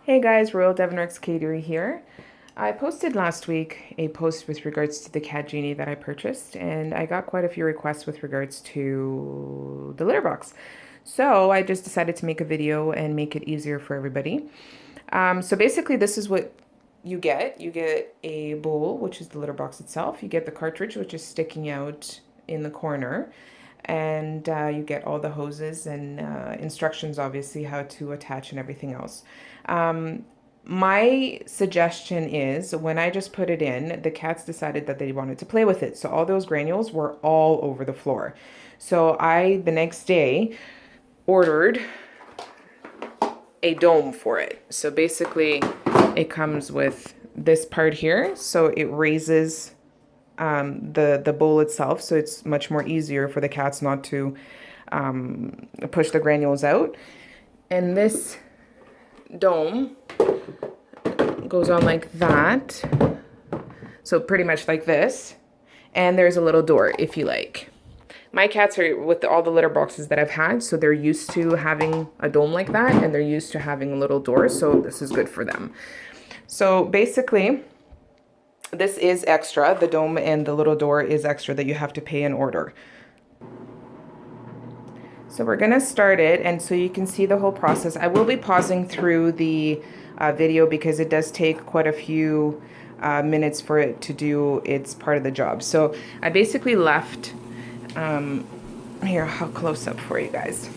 Hey guys, Royal Devon Rex Catery here. I posted last week a post with regards to the CatGenie that I purchased, and I got quite a few requests with regards to the litter box. So I just decided to make a video and make it easier for everybody. So basically this is what you get. You get a bowl, which is the litter box itself. You get the cartridge, which is sticking out in the corner. And you get all the hoses and instructions, obviously, how to attach and everything else. My suggestion is when I just put it in, the cats decided that they wanted to play with it. So all those granules were all over the floor. So the next day, ordered a dome for it. So basically, it comes with this part here. So it raises the bowl itself, so it's much more easier for the cats not to push the granules out. And this dome goes on like that, so pretty much like this, and there's a little door if you like. My cats are with all the litter boxes that I've had, so they're used to having a dome like that, and they're used to having a little door, so this is good for them. So basically, this is extra. The dome and the little door is extra that you have to pay and order. So we're gonna start it, and so you can see the whole process. I will be pausing through the video because it does take quite a few minutes for it to do its part of the job. So I basically left, here, I'll close up for you guys.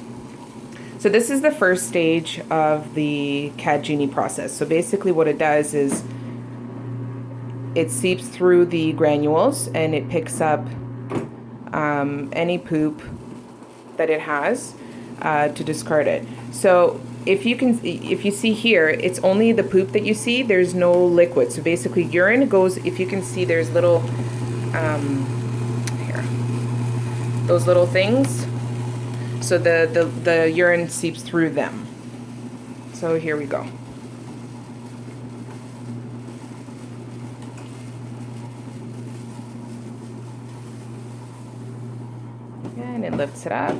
So this is the first stage of the CatGenie process. So basically what it does is it seeps through the granules and it picks up any poop that it has to discard it. So if you see here, it's only the poop that you see. There's no liquid. So basically urine goes, if you can see, there's little, here, those little things. So the urine seeps through them. So here we go. And it lifts it up.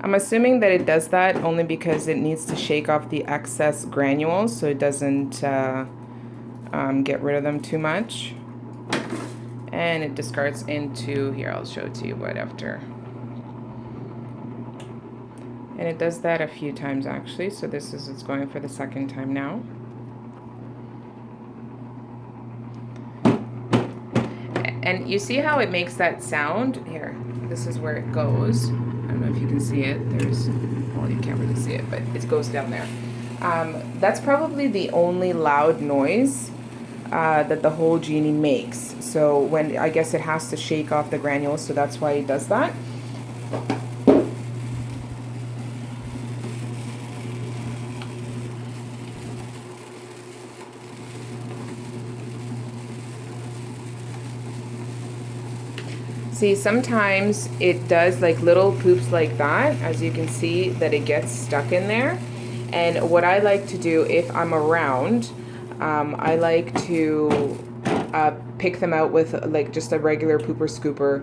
I'm assuming that it does that only because it needs to shake off the excess granules so it doesn't get rid of them too much. And it discards into, here, I'll show it to you right after. And it does that a few times actually, so it's going for the second time now. And you see how it makes that sound? Here, this is where it goes. I don't know if you can see it. Well, you can't really see it, but it goes down there. That's probably the only loud noise that the whole genie makes. So I guess it has to shake off the granules, so that's why it does that. See, sometimes it does like little poops like that, as you can see that it gets stuck in there. And what I like to do if I'm around, I like to pick them out with like just a regular pooper scooper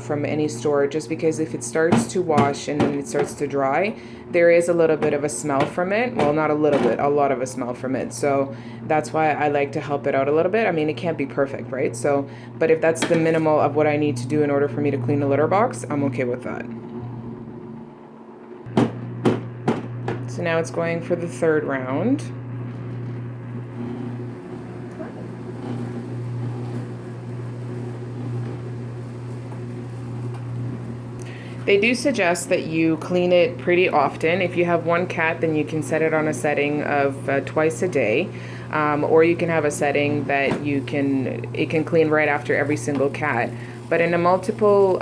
from any store, just because if it starts to wash and then it starts to dry, there is a little bit of a smell from it. Well, not a little bit, a lot of a smell from it. So that's why I like to help it out a little bit. I mean, it can't be perfect, right? So, but if that's the minimal of what I need to do in order for me to clean the litter box, I'm okay with that. So now it's going for the third round. They do suggest that you clean it pretty often. If you have one cat, then you can set it on a setting of twice a day, or you can have a setting that it can clean right after every single cat. But in a multiple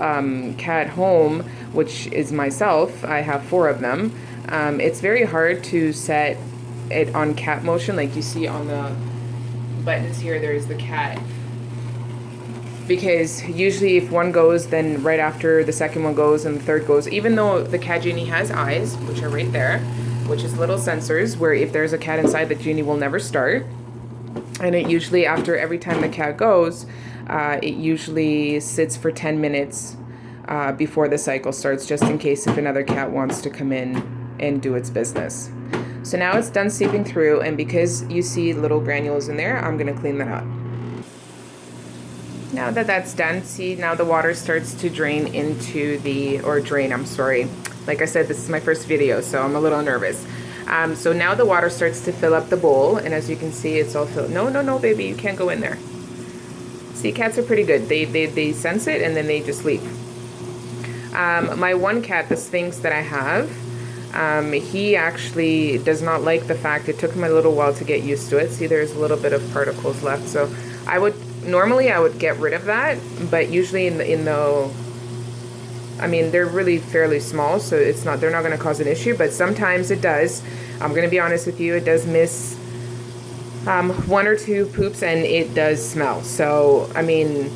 cat home, which is myself, I have 4 of them, it's very hard to set it on cat motion. Like you see on the buttons here, there's the cat. Because usually if one goes, then right after the second one goes and the third goes, even though the CatGenie has eyes, which are right there, which is little sensors where if there's a cat inside, the genie will never start. And it usually, after every time the cat goes, It usually sits for 10 minutes before the cycle starts, just in case if another cat wants to come in and do its business. So now it's done seeping through, and because you see little granules in there, I'm gonna clean that up. Now that that's done, see, now the water starts to drain into the, or drain, I'm sorry. Like I said, this is my first video, so I'm a little nervous. So now the water starts to fill up the bowl, and as you can see, it's all filled. No, no, no, baby, you can't go in there. See, cats are pretty good. They sense it, and then they just leave. My one cat, the Sphinx that I have, he actually does not like the fact, it took him a little while to get used to it. See, there's a little bit of particles left, so normally I would get rid of that, but usually in the I mean, they're really fairly small, so they're not going to cause an issue, but sometimes it does. I'm going to be honest with you, it does miss one or two poops, and it does smell. So, I mean,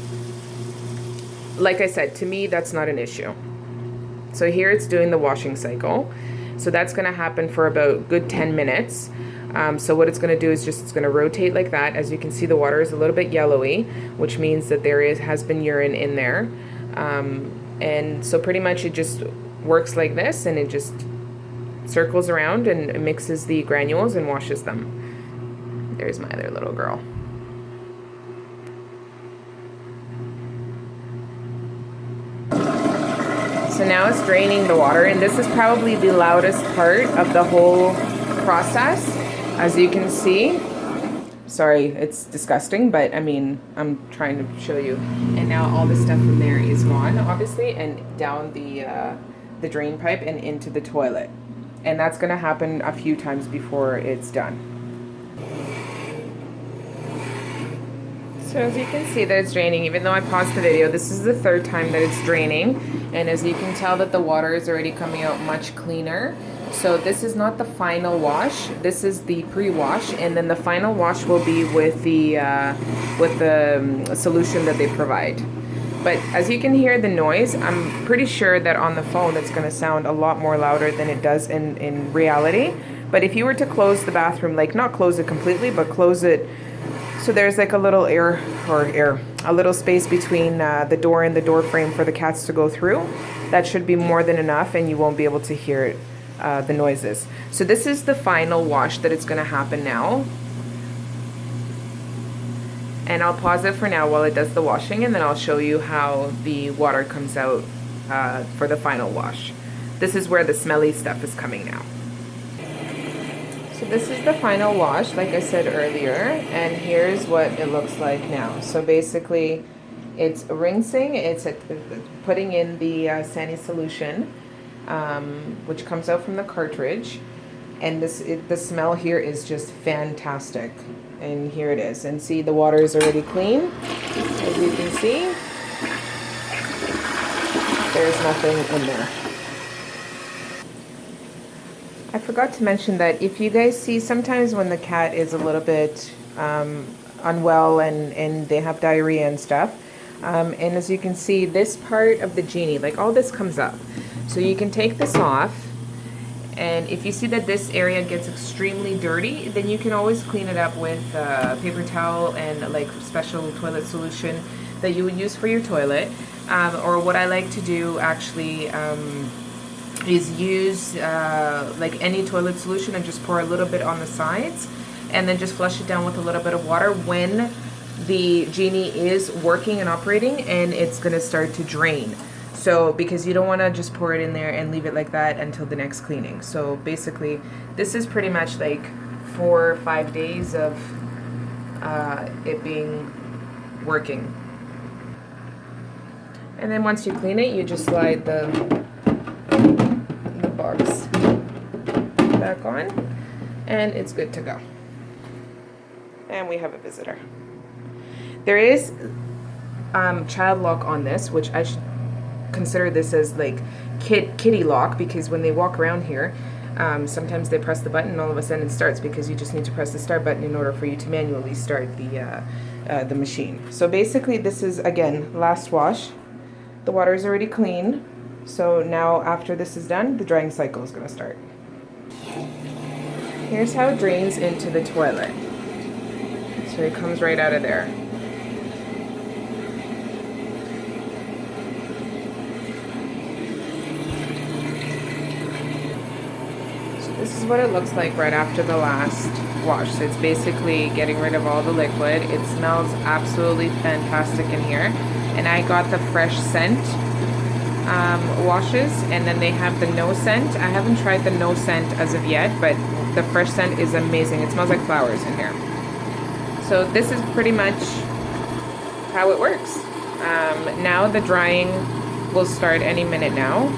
like I said, to me, that's not an issue. So here it's doing the washing cycle. So that's going to happen for about a good 10 minutes. So what it's going to do is it's going to rotate like that. As you can see, the water is a little bit yellowy, which means that has been urine in there. And so pretty much it just works like this, and it just circles around and mixes the granules and washes them. There's my other little girl. So now it's draining the water, and this is probably the loudest part of the whole process. As you can see, sorry, it's disgusting, but I mean, I'm trying to show you. And now all the stuff from there is gone, obviously, and down the drain pipe and into the toilet. And that's gonna happen a few times before it's done. So as you can see that it's draining, even though I paused the video, this is the third time that it's draining. And as you can tell that the water is already coming out much cleaner. So this is not the final wash. This is the pre-wash, and then the final wash will be with the solution that they provide. But as you can hear the noise, I'm pretty sure that on the phone it's going to sound a lot more louder than it does in reality. But if you were to close the bathroom, like not close it completely, but close it so there's like a little a little space between the door and the door frame for the cats to go through, that should be more than enough, and you won't be able to hear it. The noises. So this is the final wash that it's going to happen now. And I'll pause it for now while it does the washing, and then I'll show you how the water comes out for the final wash. This is where the smelly stuff is coming now. So this is the final wash, like I said earlier, and here's what it looks like now. So basically, it's rinsing, it's putting in the Sani solution, which comes out from the cartridge, and the smell here is just fantastic. And here it is, and see, the water is already clean, as you can see. There's nothing in there. I forgot to mention that if you guys see, sometimes when the cat is a little bit unwell and they have diarrhea and stuff, and as you can see, this part of the Genie, like all this comes up. So you can take this off, and if you see that this area gets extremely dirty, then you can always clean it up with paper towel and like special toilet solution that you would use for your toilet. Or what I like to do actually is use like any toilet solution and just pour a little bit on the sides, and then just flush it down with a little bit of water when the Genie is working and operating, and it's going to start to drain. So because you don't want to just pour it in there and leave it like that until the next cleaning. So basically this is pretty much like 4 or 5 days of it being working. And then once you clean it, you just slide the box back on, and it's good to go. And we have a visitor. There is child lock on this, which I should consider this as like kitty lock, because when they walk around here, sometimes they press the button and all of a sudden it starts, because you just need to press the start button in order for you to manually start the machine. So basically this is, again, last wash. The water is already clean, so now after this is done, the drying cycle is going to start. Here's how it drains into the toilet. So it comes right out of there. This is what it looks like right after the last wash. So it's basically getting rid of all the liquid. It smells absolutely fantastic in here. And I got the fresh scent washes, and then they have the no scent. I haven't tried the no scent as of yet, but the fresh scent is amazing. It smells like flowers in here. So this is pretty much how it works. Now the drying will start any minute now.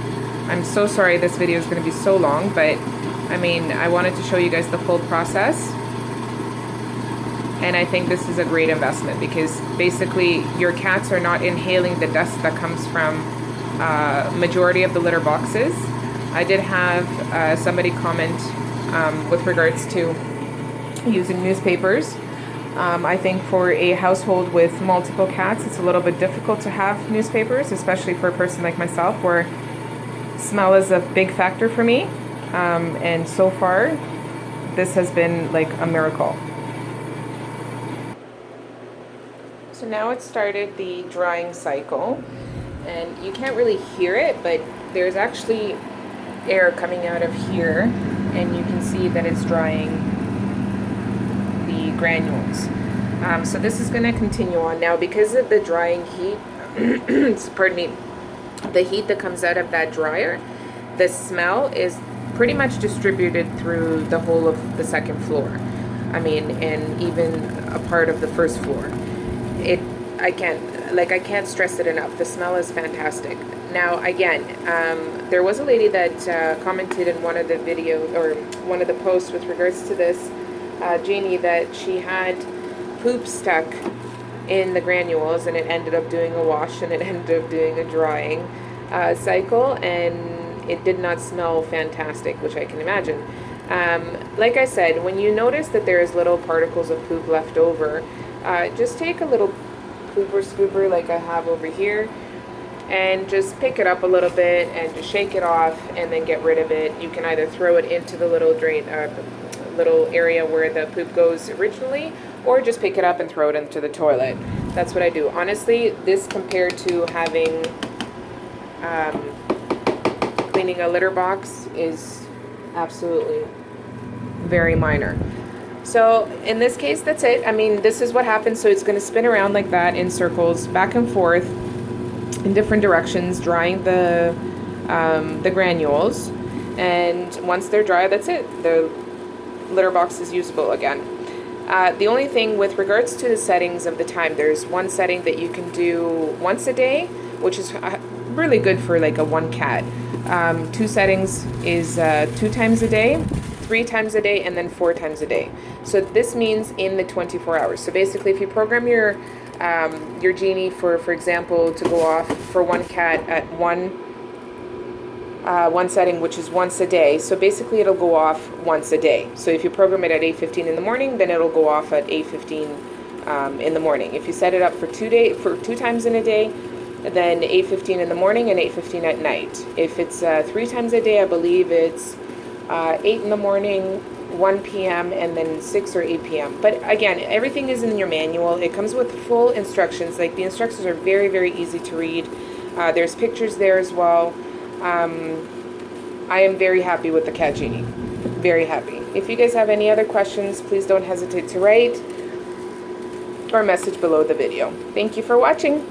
I'm so sorry this video is going to be so long, but I mean, I wanted to show you guys the full process. And I think this is a great investment because basically your cats are not inhaling the dust that comes from majority of the litter boxes. I did have somebody comment with regards to using newspapers. I think for a household with multiple cats, it's a little bit difficult to have newspapers, especially for a person like myself where smell is a big factor for me. And so far, this has been like a miracle. So now it started the drying cycle, and you can't really hear it, but there's actually air coming out of here, and you can see that it's drying the granules. So this is going to continue on now because of the drying heat. Pardon me, the heat that comes out of that dryer, the smell is pretty much distributed through the whole of the second floor. I mean, and even a part of the first floor. I can't stress it enough. The smell is fantastic. Now, again, there was a lady that commented in one of the videos or one of the posts with regards to this, Jeannie, that she had poop stuck in the granules and it ended up doing a wash and it ended up doing a drying cycle, and it did not smell fantastic, which I can imagine. Like I said, when you notice that there's little particles of poop left over, just take a little pooper scooper like I have over here and just pick it up a little bit and just shake it off and then get rid of it. You can either throw it into the little drain, little area where the poop goes originally, or just pick it up and throw it into the toilet. That's what I do. Honestly, this compared to having cleaning a litter box is absolutely very minor. So in this case, that's it. I mean, this is what happens. So it's going to spin around like that in circles, back and forth in different directions, drying the granules. And once they're dry, that's it. The litter box is usable again. The only thing with regards to the settings of the time, there's one setting that you can do once a day, which is really good for like a one cat. Two settings is 2 times a day, 3 times a day, and then 4 times a day. So this means in the 24 hours. So basically, if you program your Genie for example, to go off for one cat at one setting, which is once a day. So basically, it'll go off once a day. So if you program it at 8:15 in the morning, then it'll go off at 8:15 in the morning. If you set it up for 2 times in a day, then 8:15 in the morning and 8:15 at night. If it's 3 times a day, I believe it's 8 in the morning, 1 p.m., and then 6 or 8 p.m. But again, everything is in your manual. It comes with full instructions. Like, the instructions are very, very easy to read. There's pictures there as well. I am very happy with the CatGenie. Very happy. If you guys have any other questions, please don't hesitate to write or message below the video. Thank you for watching.